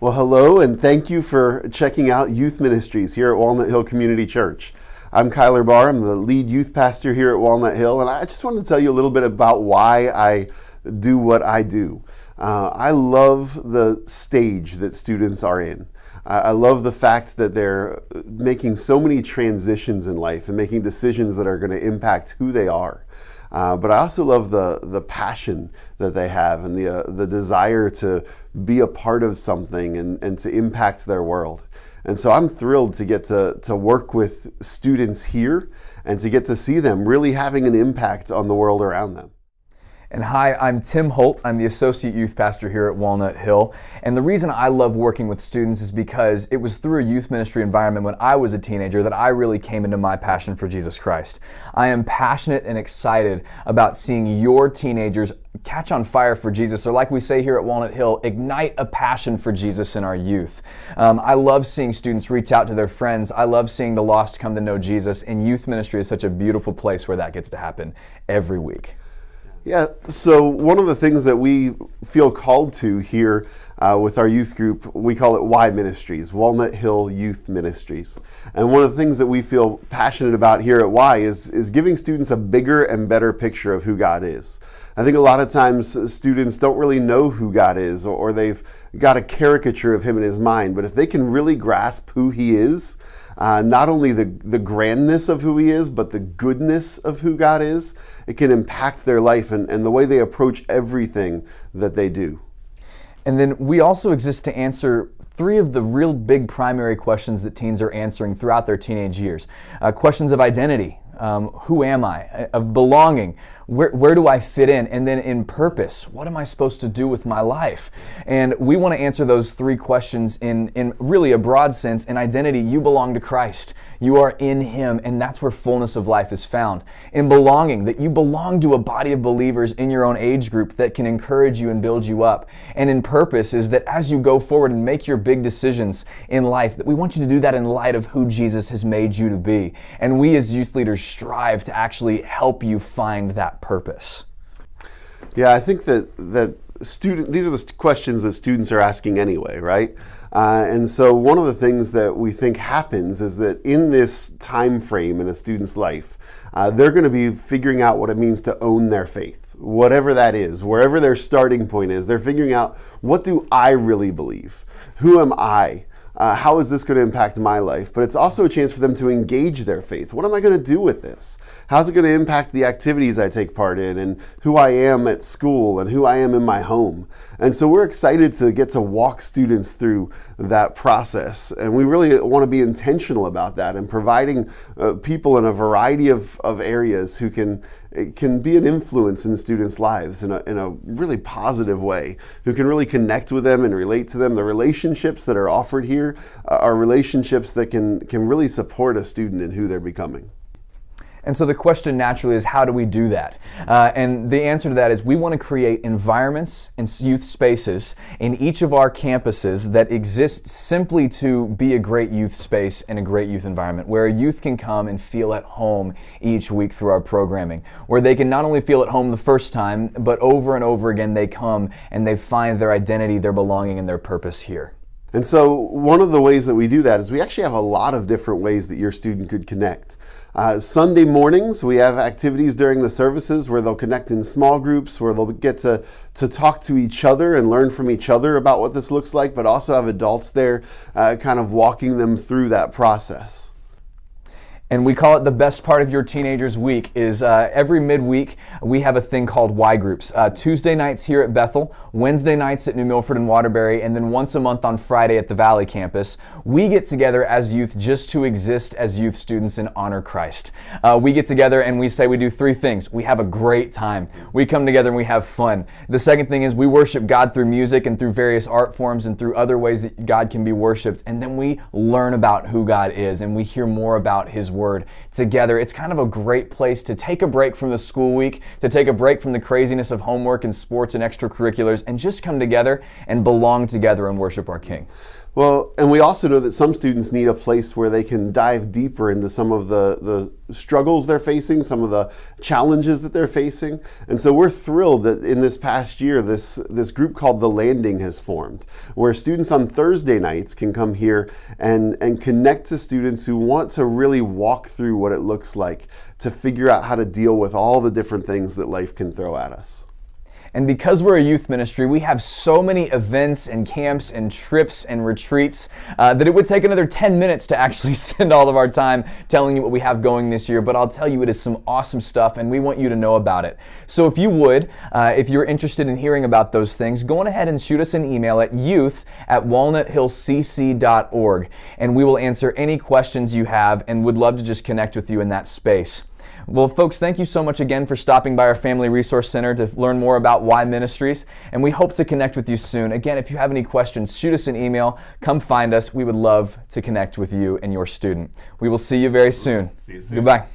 Well, hello, and thank you for checking out youth ministries here at Walnut Hill Community Church. I'm Kyler Barr. I'm the lead youth pastor here at Walnut Hill, and I just wanted to tell you a little bit about why I do what I do. I love the stage that students are in. I love the fact that they're making so many transitions in life and making decisions that are going to impact who they are. But I also love the passion that they have and the desire to be a part of something and to impact their world. And so I'm thrilled to get to work with students here and to get to see them really having an impact on the world around them. And hi, I'm Tim Holt. I'm the Associate Youth Pastor here at Walnut Hill. And the reason I love working with students is because it was through a youth ministry environment when I was a teenager that I really came into my passion for Jesus Christ. I am passionate and excited about seeing your teenagers catch on fire for Jesus, or like we say here at Walnut Hill, ignite a passion for Jesus in our youth. I love seeing students reach out to their friends. I love seeing the lost come to know Jesus, and youth ministry is such a beautiful place where that gets to happen every week. Yeah, so one of the things that we feel called to here with our youth group, we call it Y Ministries, Walnut Hill Youth Ministries. And one of the things that we feel passionate about here at Y is giving students a bigger and better picture of who God is. I think a lot of times students don't really know who God is, or they've got a caricature of Him in His mind, but if they can really grasp who He is, not only the grandness of who He is, but the goodness of who God is, it can impact their life and the way they approach everything that they do. And then we also exist to answer three of the real big primary questions that teens are answering throughout their teenage years. Questions of identity. Who am I? Of belonging. Where do I fit in? And then in purpose, what am I supposed to do with my life? And we want to answer those three questions in really a broad sense. In identity, you belong to Christ. You are in Him, and that's where fullness of life is found. In belonging, that you belong to a body of believers in your own age group that can encourage you and build you up. And in purpose is that as you go forward and make your big decisions in life, that we want you to do that in light of who Jesus has made you to be. And we as youth leaders strive to actually help you find that purpose. Yeah, I think that these are the questions that students are asking anyway, right? And so one of the things that we think happens is that in this time frame in a student's life, they're going to be figuring out what it means to own their faith, whatever that is, wherever their starting point is. They're figuring out, what do I really believe? Who am I? How is this going to impact my life? But it's also a chance for them to engage their faith. What am I going to do with this? How's it going to impact the activities I take part in, and who I am at school, and who I am in my home? And so we're excited to get to walk students through that process. And we really want to be intentional about that and providing people in a variety of areas who can be an influence in students' lives in a really positive way, who can really connect with them and relate to them. The relationships that are offered here are relationships that can really support a student in who they're becoming. And so the question naturally is, how do we do that? And the answer to that is we want to create environments and youth spaces in each of our campuses that exist simply to be a great youth space and a great youth environment, where a youth can come and feel at home each week through our programming, where they can not only feel at home the first time, but over and over again they come and they find their identity, their belonging, and their purpose here. And so one of the ways that we do that is we actually have a lot of different ways that your student could connect. Sunday mornings, we have activities during the services where they'll connect in small groups, where they'll get to talk to each other and learn from each other about what this looks like, but also have adults there kind of walking them through that process. And we call it the best part of your teenager's week is every midweek we have a thing called Y Groups. Tuesday nights here at Bethel, Wednesday nights at New Milford and Waterbury, and then once a month on Friday at the Valley campus. We get together as youth just to exist as youth students and honor Christ. We get together and we say we do three things. We have a great time. We come together and we have fun. The second thing is we worship God through music and through various art forms and through other ways that God can be worshiped. And then we learn about who God is and we hear more about His Word together. It's kind of a great place to take a break from the school week, to take a break from the craziness of homework and sports and extracurriculars, and just come together and belong together and worship our King. Well, and we also know that some students need a place where they can dive deeper into some of the struggles they're facing, some of the challenges that they're facing. And so we're thrilled that in this past year, this group called The Landing has formed, where students on Thursday nights can come here and connect to students who want to really walk through what it looks like to figure out how to deal with all the different things that life can throw at us. And because we're a youth ministry, we have so many events and camps and trips and retreats that it would take another 10 minutes to actually spend all of our time telling you what we have going this year. But I'll tell you, it is some awesome stuff, and we want you to know about it. So if you would, if you're interested in hearing about those things, go on ahead and shoot us an email at youth@walnuthillcc.org, and we will answer any questions you have and would love to just connect with you in that space. Well, folks, thank you so much again for stopping by our Family Resource Center to learn more about Y Ministries, and we hope to connect with you soon. Again, if you have any questions, shoot us an email, come find us. We would love to connect with you and your student. We will see you very soon. See you soon. Goodbye.